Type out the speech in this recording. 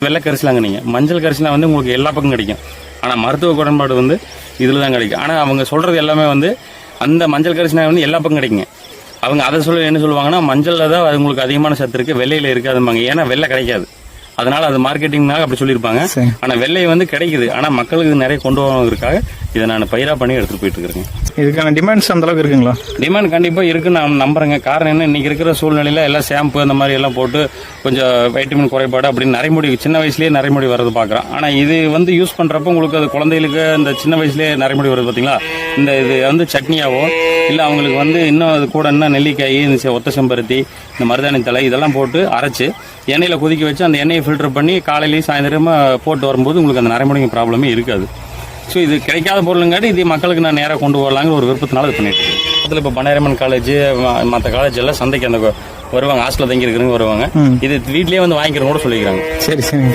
வெள்ளை கரிசலாங்க நீங்க மஞ்சள் கரிசலாம் வந்து உங்களுக்கு எல்லா பக்கம் கிடைக்கும். ஆனா மருத்துவ குறைபாடு வந்து இதுல தான் கிடைக்கும். ஆனா அவங்க சொல்றது எல்லாமே வந்து அந்த மஞ்சள் கரிசலாம் வந்து எல்லா பக்கம் கிடைக்குங்க. அவங்க அதை என்ன சொல்லுவாங்கன்னா மஞ்சள்ல தான் அது உங்களுக்கு அதிகமான சத்து இருக்கு, வெள்ளையில இருக்காதும்பாங்க. ஏன்னா வெள்ளை கிடைக்காது, அதனால அது மார்க்கெட்டிங்னாக அப்படி சொல்லியிருப்பாங்க. ஆனா வெள்ளை வந்து கிடைக்குது, ஆனா மக்களுக்கு நிறைய கொண்டு வரதுக்காக இதை நான் பயிரா பண்ணி எடுத்துட்டு போயிட்டு இருக்கிறேன். இதுக்கான டிமாண்ட்ஸ் அந்த அளவுக்கு இருக்குங்களா? டிமாண்ட் கண்டிப்பா இருக்குன்னு நான் நம்புறேங்க. காரணம் என்ன, இன்னைக்கு இருக்கிற சூழ்நிலையில எல்லாம் ஷாம்பு அந்த மாதிரி எல்லாம் போட்டு கொஞ்சம் வைட்டமின் குறைபாடு அப்படின்னு நரைமுடி சின்ன வயசுலயே நரைமுடி வரது பாக்குறோம். ஆனா இது வந்து யூஸ் பண்றப்ப உங்களுக்கு அது குழந்தைகளுக்கு இந்த சின்ன வயசுலயே நரைமுடி வருது பாத்தீங்களா. இந்த இது வந்து சட்னியாவோ இல்ல அவங்களுக்கு வந்து இன்னும் அது கூட இன்னும் நெல்லிக்காய், இந்த ஒத்த செம்பருத்தி, இந்த மருதாணி தலை இதெல்லாம் போட்டு அரைச்சு எண்ணெயில கொதிக்க வச்சு அந்த எண்ணெயை ஃபில்டர் பண்ணி காலையிலேயும் சாயந்தரமா போட்டு வரும்போது உங்களுக்கு அந்த நரைமுடிங்க ப்ராப்ளமே இருக்காது. ஸோ இது கிடைக்காத பொருளுங்காட்டி இது மக்களுக்கு நான் நேராக கொண்டு வரலாங்கிற ஒரு விருப்பத்தினால இது பண்ணிட்டு இருக்கேன். அதில் இப்போ பன்னாரியம்மன் காலேஜ் மற்ற காலேஜ் எல்லாம் சந்தைக்கு அந்த வருவாங்க, ஹாஸ்டலில் தங்கி இருக்கிறவங்க வருவாங்க. இது வீட்லயே வந்து வாங்கிக்கிறவங்க கூட சொல்லிக்கிறாங்க. சரி சரி.